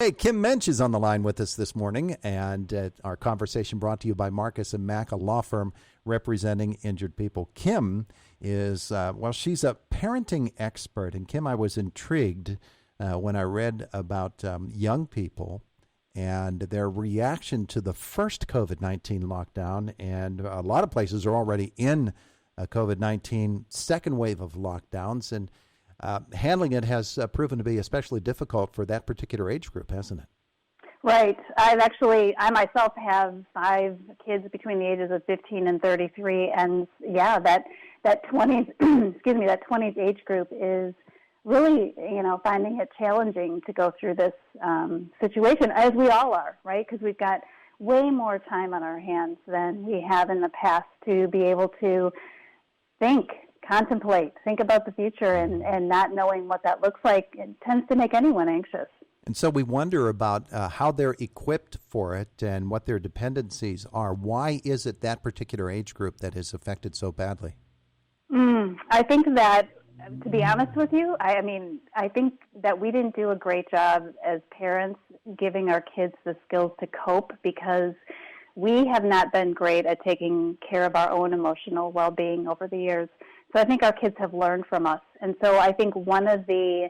Hey, Kim Muench is on the line with us this morning, and our conversation brought to you by Marcus and Mack, a law firm representing injured people. Kim is, she's a parenting expert. And Kim, I was intrigued when I read about young people and their reaction to the first COVID-19 lockdown. And a lot of places are already in a COVID-19 second wave of lockdowns. And handling it has proven to be especially difficult for that particular age group, hasn't it? Right. I myself have 5 kids between the ages of 15 and 33, and yeah, that 20s, that 20s age group is really, finding it challenging to go through this situation, as we all are, right? Because we've got way more time on our hands than we have in the past to be able to contemplate, think about the future, and not knowing what that looks like, it tends to make anyone anxious. And so we wonder about how they're equipped for it and what their dependencies are. Why is it that particular age group that is affected so badly? I think that, to be honest with you, I think that we didn't do a great job as parents giving our kids the skills to cope, because we have not been great at taking care of our own emotional well-being over the years. So I think our kids have learned from us. And so I think one of the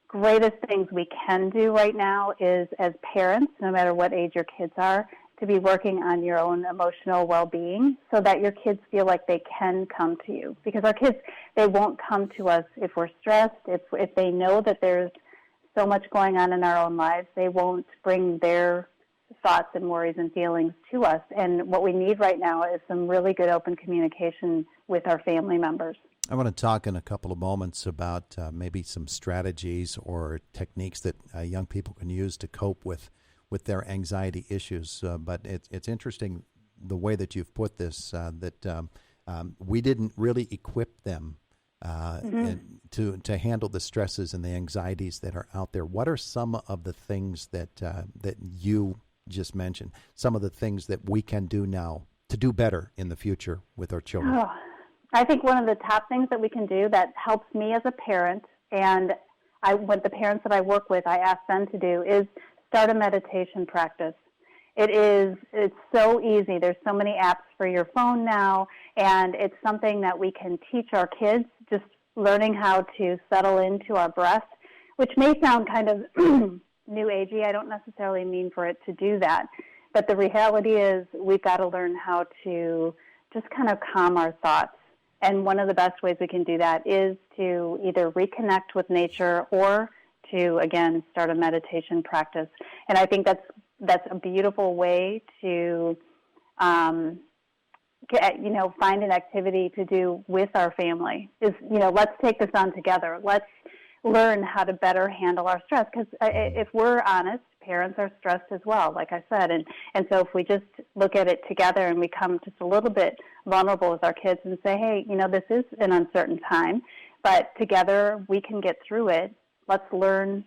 greatest things we can do right now is, as parents, no matter what age your kids are, to be working on your own emotional well-being so that your kids feel like they can come to you. Because our kids, they won't come to us if we're stressed, if they know that there's so much going on in our own lives. They won't bring their thoughts and worries and feelings to us. And what we need right now is some really good open communication with our family members. I want to talk in a couple of moments about maybe some strategies or techniques that young people can use to cope with their anxiety issues. But it's interesting the way that you've put this, that we didn't really equip them to handle the stresses and the anxieties that are out there. What are some of the things that you just mentioned, some of the things that we can do now to do better in the future with our children? I think one of the top things that we can do that helps me as a parent, and what the parents that I work with, I ask them to do, is start a meditation practice. It's so easy. There's so many apps for your phone now, and it's something that we can teach our kids, just learning how to settle into our breath, which may sound kind of new agey. I don't necessarily mean for it to do that. But the reality is we've got to learn how to just kind of calm our thoughts. And one of the best ways we can do that is to either reconnect with nature or to, again, start a meditation practice. And I think that's a beautiful way to, find an activity to do with our family. Let's take this on together. Let's learn how to better handle our stress. Because if we're honest, parents are stressed as well, like I said. And so if we just look at it together and we come just a little bit vulnerable with our kids and say, hey, this is an uncertain time, but together we can get through it. Let's learn,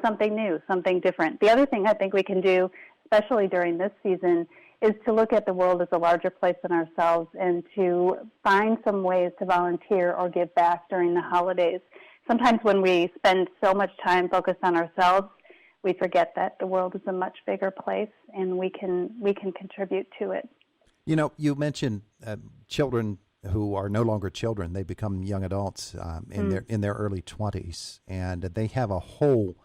something new, something different. The other thing I think we can do, especially during this season, is to look at the world as a larger place than ourselves and to find some ways to volunteer or give back during the holidays. Sometimes when we spend so much time focused on ourselves, we forget that the world is a much bigger place and we can contribute to it. You mentioned children who are no longer children. They become young adults in their early 20s, and they have a whole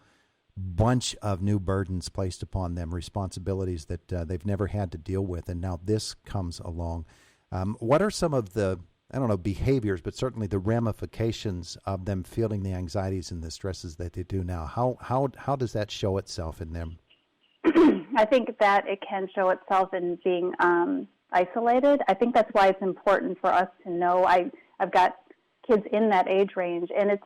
bunch of new burdens placed upon them, responsibilities that they've never had to deal with, and now this comes along. What are some of the, behaviors, but certainly the ramifications of them feeling the anxieties and the stresses that they do now? How does that show itself in them? I think that it can show itself in being isolated. I think that's why it's important for us to know. I've got kids in that age range, and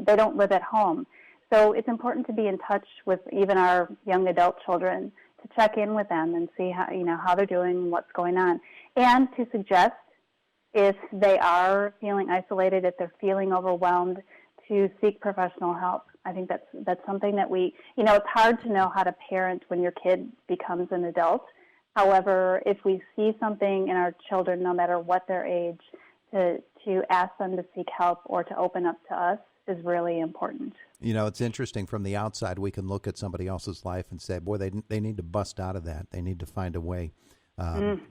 they don't live at home. So it's important to be in touch with even our young adult children, to check in with them and see how they're doing and what's going on, and to suggest, if they are feeling isolated, if they're feeling overwhelmed, to seek professional help. I think that's something that it's hard to know how to parent when your kid becomes an adult. However, if we see something in our children, no matter what their age, to ask them to seek help or to open up to us is really important. You know, it's interesting. From the outside, we can look at somebody else's life and say, boy, they need to bust out of that. They need to find a way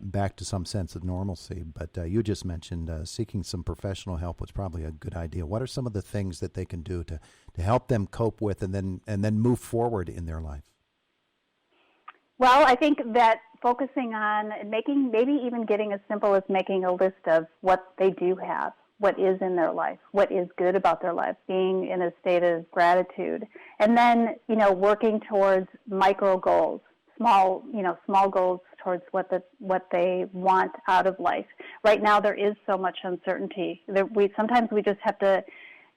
back to some sense of normalcy. But you just mentioned seeking some professional help was probably a good idea. What are some of the things that they can do to help them cope with and then move forward in their life? Well, I think that focusing on maybe even getting as simple as making a list of what they do have, what is in their life, what is good about their life, being in a state of gratitude, and then, working towards micro goals, small goals towards what they want out of life. Right now, there is so much uncertainty. Sometimes we just have to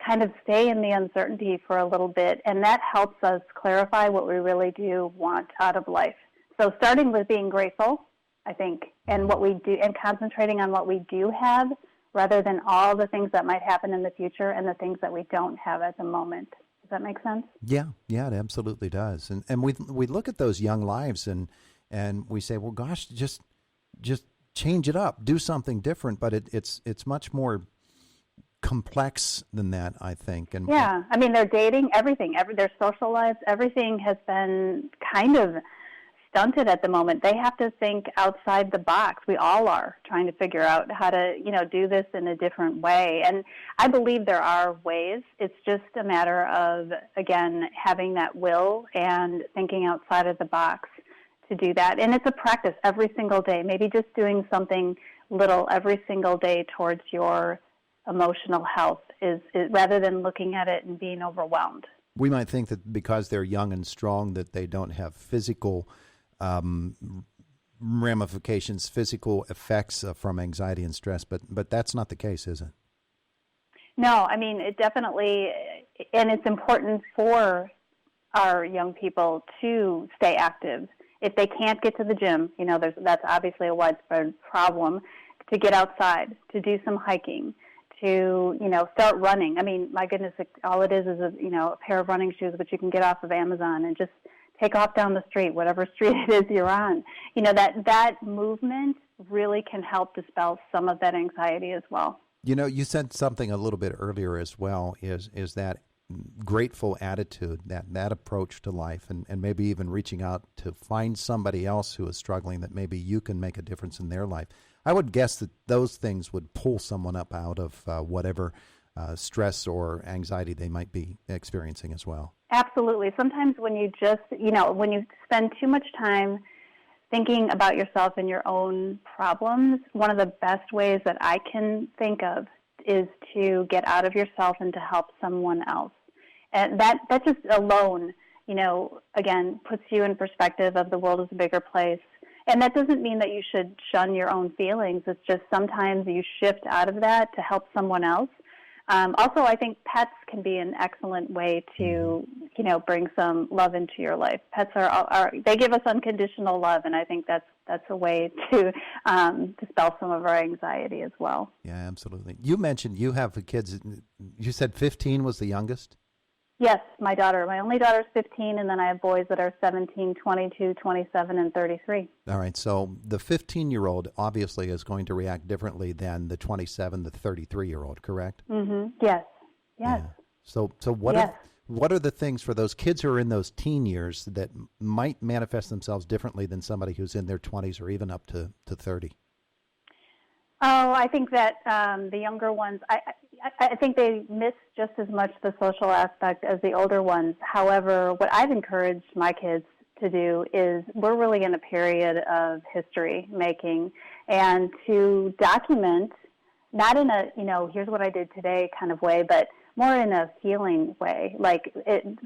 kind of stay in the uncertainty for a little bit, and that helps us clarify what we really do want out of life. So starting with being grateful, I think, and what we do, and concentrating on what we do have rather than all the things that might happen in the future and the things that we don't have at the moment. Does that make sense? Yeah, it absolutely does. And we look at those young lives and we say, well, gosh, just change it up, do something different. But it's much more complex than that, I think. And yeah, I mean, they're dating, everything, their social lives, everything has been kind of stunted at the moment. They have to think outside the box. We all are trying to figure out how to, do this in a different way. And I believe there are ways. It's just a matter of, again, having that will and thinking outside of the box to do that. And it's a practice every single day, maybe just doing something little every single day towards your emotional health is rather than looking at it and being overwhelmed. We might think that because they're young and strong that they don't have physical ramifications, physical effects from anxiety and stress, but that's not the case, is it? No, I mean, it definitely, and it's important for our young people to stay active. If they can't get to the gym, that's obviously a widespread problem, to get outside, to do some hiking, to, start running. I mean, my goodness, all it is a pair of running shoes, which you can get off of Amazon, and just take off down the street, whatever street it is you're on. That movement really can help dispel some of that anxiety as well. You said something a little bit earlier as well, is that grateful attitude, that approach to life, and maybe even reaching out to find somebody else who is struggling that maybe you can make a difference in their life. I would guess that those things would pull someone up out of whatever stress or anxiety they might be experiencing as well. Absolutely. Sometimes when you just, when you spend too much time thinking about yourself and your own problems, one of the best ways that I can think of is to get out of yourself and to help someone else. And that just alone, again, puts you in perspective of the world as a bigger place. And that doesn't mean that you should shun your own feelings. It's just sometimes you shift out of that to help someone else. Also, I think pets can be an excellent way to, bring some love into your life. Pets they give us unconditional love, and I think that's a way to dispel some of our anxiety as well. Yeah, absolutely. You mentioned you have kids. You said 15 was the youngest? Yes, my only daughter is 15, and then I have boys that are 17, 22, 27, and 33. All right, so the 15-year-old obviously is going to react differently than the 27, the 33-year-old, correct? Mm-hmm. Yes. Yeah. So what are the things for those kids who are in those teen years that might manifest themselves differently than somebody who's in their 20s or even up to 30? Oh, I think that the younger ones, I think they miss just as much the social aspect as the older ones. However, what I've encouraged my kids to do is we're really in a period of history making, and to document, not in a, here's what I did today kind of way, but more in a feeling way.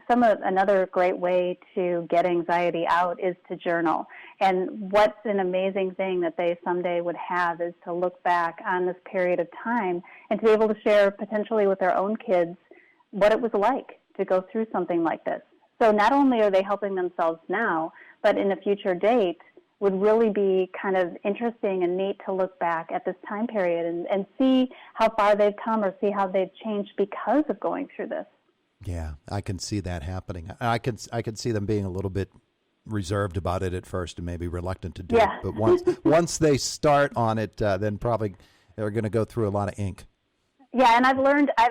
Another great way to get anxiety out is to journal. And what's an amazing thing that they someday would have is to look back on this period of time and to be able to share potentially with their own kids what it was like to go through something like this. So not only are they helping themselves now, but in a future date would really be kind of interesting and neat to look back at this time period and see how far they've come or see how they've changed because of going through this. Yeah, I can see that happening. I could see them being a little bit reserved about it at first and maybe reluctant to do it. But once they start on it, then probably they're going to go through a lot of ink. Yeah, and I've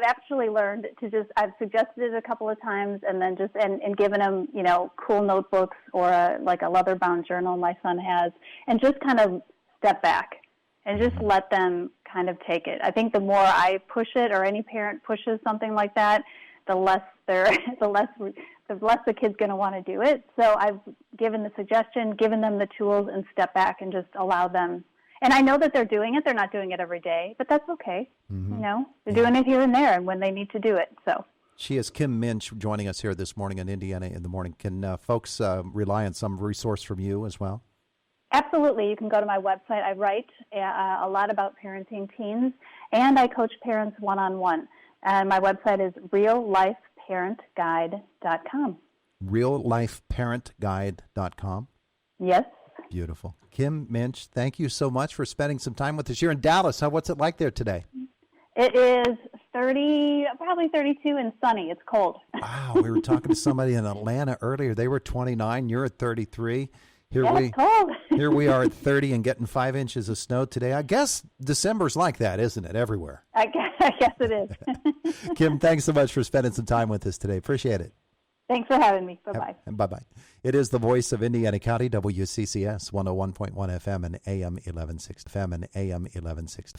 actually learned to I've suggested it a couple of times and then and given them, cool notebooks or like a leather bound journal my son has, and just kind of step back and just let them kind of take it. I think the more I push it, or any parent pushes something like that, the less the kid's going to want to do it. So I've given the suggestion, given them the tools, and step back and just allow them. And I know that they're doing it. They're not doing it every day, but that's okay. Mm-hmm. They're doing it here and there and when they need to do it. So she is Kim Muench joining us here this morning in Indiana in the Morning. Can folks rely on some resource from you as well? Absolutely. You can go to my website. I write a lot about parenting teens, and I coach parents one-on-one. And my website is reallifeparentguide.com. Reallifeparentguide.com? Yes. Beautiful. Kim Muench, thank you so much for spending some time with us. You're in Dallas. What's it like there today? It is probably 32 and sunny. It's cold. Wow. We were talking to somebody in Atlanta earlier. They were 29. You're at 33. It's cold. Here we are at 30 and getting 5 inches of snow today. I guess December's like that, isn't it, everywhere? I guess it is. Kim, thanks so much for spending some time with us today. Appreciate it. Thanks for having me. Bye-bye. Bye-bye. It is the voice of Indiana County, WCCS 101.1 FM and AM 1160.